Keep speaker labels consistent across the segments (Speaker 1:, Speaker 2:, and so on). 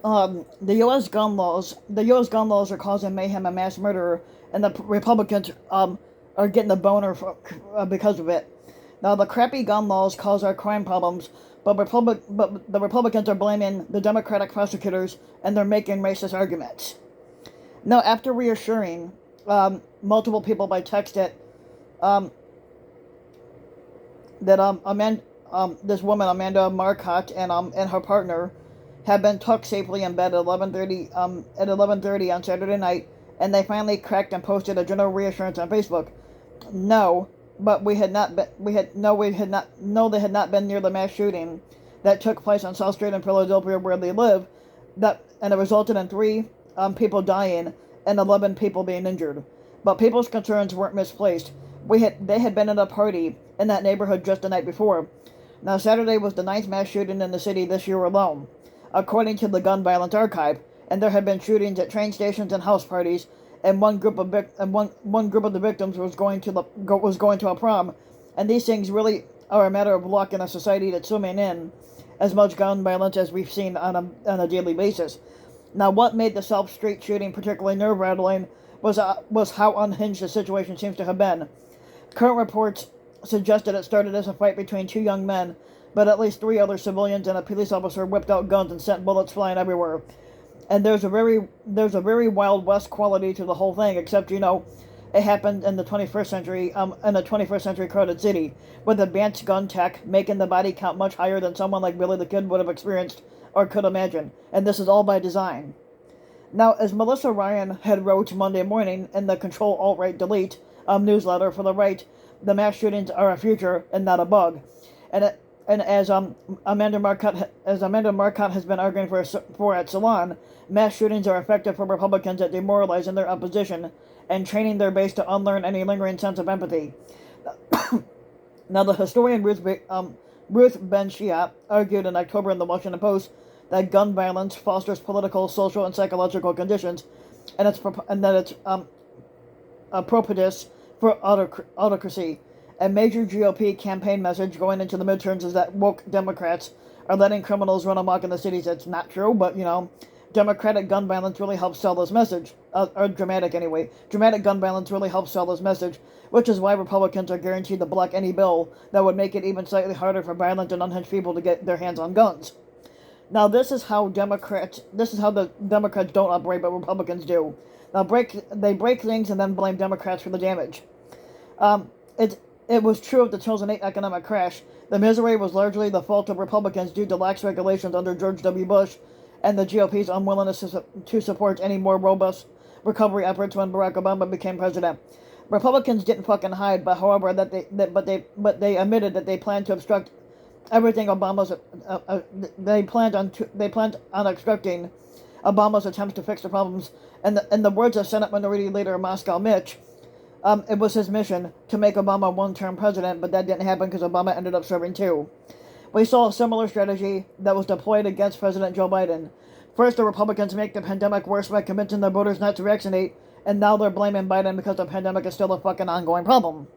Speaker 1: the U.S. gun laws are causing mayhem and mass murder, and the Republicans are getting the boner because of it. Now, the crappy gun laws cause our crime problems, but the Republicans are blaming the Democratic prosecutors, and they're making racist arguments. Now, after reassuring multiple people by text um, that this woman Amanda Marcotte and her partner had been tucked safely in bed at 11:30 on Saturday night, and they finally cracked and posted a general reassurance on Facebook. No, but we had not no they had not been near the mass shooting that took place on South Street in Philadelphia where they live, and it resulted in three people dying and 11 people being injured. But people's concerns weren't misplaced. They had been at a party in that neighborhood just the night before. Now, Saturday was the ninth mass shooting in the city this year alone, according to the Gun Violence Archive, and there had been shootings at train stations and house parties, and one group of the victims was going to a prom, and these things really are a matter of luck in a society that's swimming in as much gun violence as we've seen on a daily basis. Now, what made the South Street shooting particularly nerve-rattling was how unhinged the situation seems to have been. Current reports suggested it started as a fight between two young men, but at least three other civilians and a police officer whipped out guns and sent bullets flying everywhere. And there's a very Wild West quality to the whole thing, except it happened in the 21st century, crowded city, with advanced gun tech making the body count much higher than someone like Billy the Kid would have experienced or could imagine. And this is all by design. Now, as Melissa Ryan had wrote Monday morning in the Control Alt Right Delete newsletter for the right, the mass shootings are a future and not a bug. And as Amanda Marcotte has been arguing for at Salon, mass shootings are effective for Republicans at demoralizing their opposition and training their base to unlearn any lingering sense of empathy. Now, the historian Ruth Ben-Shia argued in October in the Washington Post that gun violence fosters political, social, and psychological conditions, and that it's propitious for autocracy. A major GOP campaign message going into the midterms is that woke Democrats are letting criminals run amok in the cities. It's not true, but Democratic gun violence really helps sell this message, or dramatic anyway. Dramatic gun violence really helps sell this message, which is why Republicans are guaranteed to block any bill that would make it even slightly harder for violent and unhinged people to get their hands on guns. Now, this is how the Democrats don't operate, but Republicans do. Now, they break things and then blame Democrats for the damage. It was true of the 2008 economic crash. The misery was largely the fault of Republicans due to lax regulations under George W. Bush and the GOP's unwillingness to support any more robust recovery efforts when Barack Obama became president. Republicans didn't fucking hide, but they admitted that they planned to obstruct everything they planned on obstructing Obama's attempts to fix the problems. And in the words of Senate Minority Leader Moscow Mitch, it was his mission to make Obama one-term president, but that didn't happen because Obama ended up serving two. We saw a similar strategy that was deployed against President Joe Biden. First, the Republicans make the pandemic worse by convincing their voters not to vaccinate, and now they're blaming Biden because the pandemic is still a fucking ongoing problem.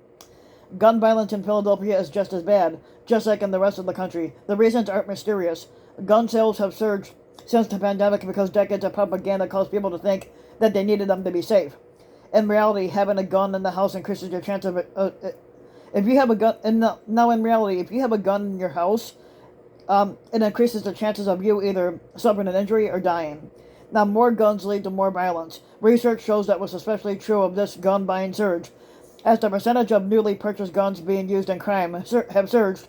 Speaker 1: Gun violence in Philadelphia is just as bad, just like in the rest of the country. The reasons aren't mysterious. Gun sales have surged since the pandemic because decades of propaganda caused people to think that they needed them to be safe. In reality, having a gun in the house increases your chance of if you have a gun. Now, in reality, if you have a gun in your house, it increases the chances of you either suffering an injury or dying. Now, more guns lead to more violence. Research shows that was especially true of this gun buying surge. As the percentage of newly purchased guns being used in crime have surged,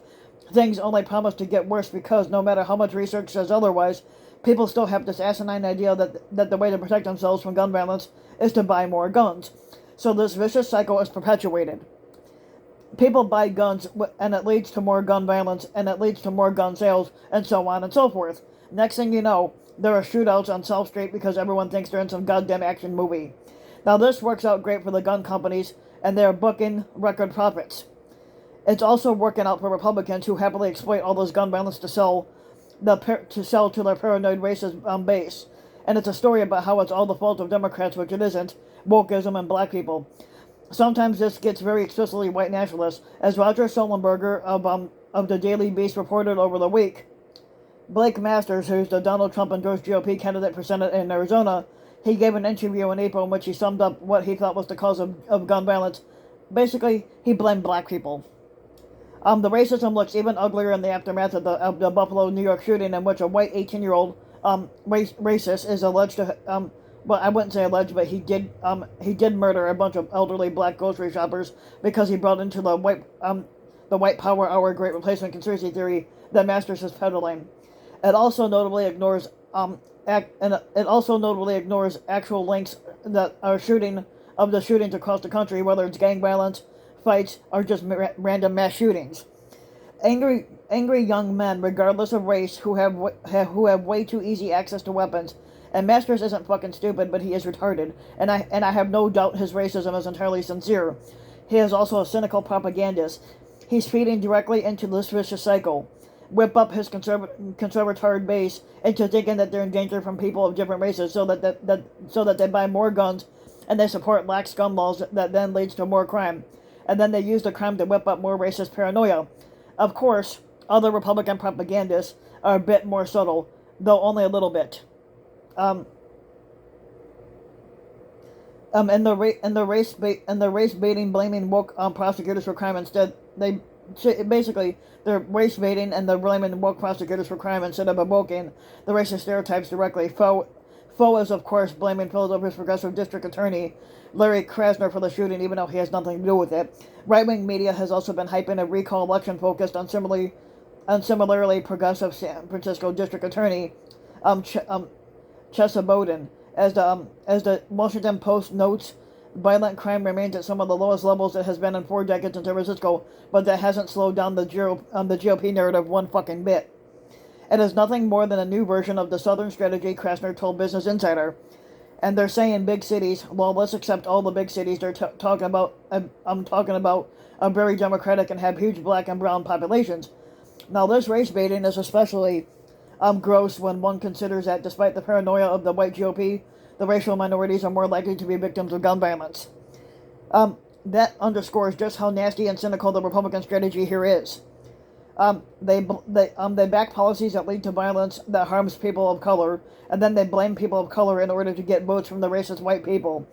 Speaker 1: things only promise to get worse because no matter how much research says otherwise, people still have this asinine idea that the way to protect themselves from gun violence is to buy more guns. So this vicious cycle is perpetuated. People buy guns, and it leads to more gun violence, and it leads to more gun sales, and so on and so forth. Next thing you know, there are shootouts on South Street because everyone thinks they're in some goddamn action movie. Now, this works out great for the gun companies, and they're booking record profits. It's also working out for Republicans who happily exploit all this gun violence to sell to their paranoid racist base. And it's a story about how it's all the fault of Democrats, which it isn't, wokeism and black people. Sometimes this gets very explicitly white nationalist, as Roger Sullenberger of the Daily Beast reported over the week. Blake Masters, who's the Donald Trump endorsed GOP candidate for Senate in Arizona, he gave an interview in April in which he summed up what he thought was the cause of gun violence. Basically, he blamed black people. The racism looks even uglier in the aftermath of the Buffalo, New York shooting, in which a white 18-year-old racist is alleged to, well, I wouldn't say alleged, but he did murder a bunch of elderly black grocery shoppers because he brought into the white power hour great replacement conspiracy theory that Masters is peddling. It also notably ignores actual links that are the shootings across the country, whether it's gang violence, fights, or just random mass shootings. Angry young men, regardless of race, who have way too easy access to weapons. And Masters isn't fucking stupid, but he is retarded, and I have no doubt his racism is entirely sincere. He is also a cynical propagandist. He's feeding directly into this vicious cycle. Whip up his conservatard base into thinking that they're in danger from people of different races, so that they buy more guns, and they support lax gun laws that then leads to more crime, and then they use the crime to whip up more racist paranoia. Of course, other Republican propagandists are a bit more subtle, though only a little bit. And the race baiting, blaming woke prosecutors for crime instead. They're race baiting and they're blaming woke prosecutors for crime instead of evoking the racist stereotypes directly. Foe is, of course, blaming Philadelphia's progressive district attorney, Larry Krasner, for the shooting, even though he has nothing to do with it. Right-wing media has also been hyping a recall election focused on similarly progressive San Francisco district attorney, Chesa Bowden. As the Washington Post notes, violent crime remains at some of the lowest levels it has been in 4 decades in San Francisco, but that hasn't slowed down the GOP narrative one fucking bit. It is nothing more than a new version of the Southern strategy, Krasner told Business Insider. And they're saying big cities, well, let's accept all the big cities. They're talking about, I'm talking about very democratic and have huge black and brown populations. Now, this race baiting is especially gross when one considers that despite the paranoia of the white GOP, the racial minorities are more likely to be victims of gun violence. That underscores just how nasty and cynical the Republican strategy here is. They back policies that lead to violence that harms people of color, and then they blame people of color in order to get votes from the racist white people.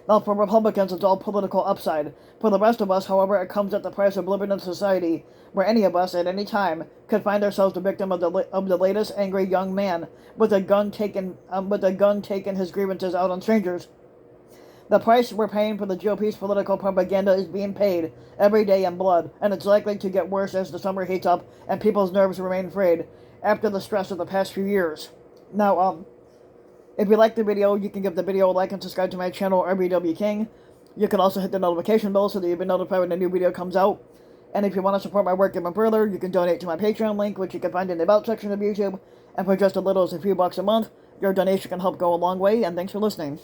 Speaker 1: Now, for Republicans, it's all political upside. For the rest of us, however, it comes at the price of living in a society where any of us, at any time, could find ourselves the victim of the latest angry young man with a gun taking his grievances out on strangers. The price we're paying for the GOP's political propaganda is being paid every day in blood, and it's likely to get worse as the summer heats up and people's nerves remain frayed after the stress of the past few years. Now, if you like the video, you can give the video a like and subscribe to my channel, RBW King. You can also hit the notification bell so that you'll be notified when a new video comes out. And if you want to support my work even further, you can donate to my Patreon link, which you can find in the About section of YouTube. And for just as little as a few bucks a month, your donation can help go a long way, and thanks for listening.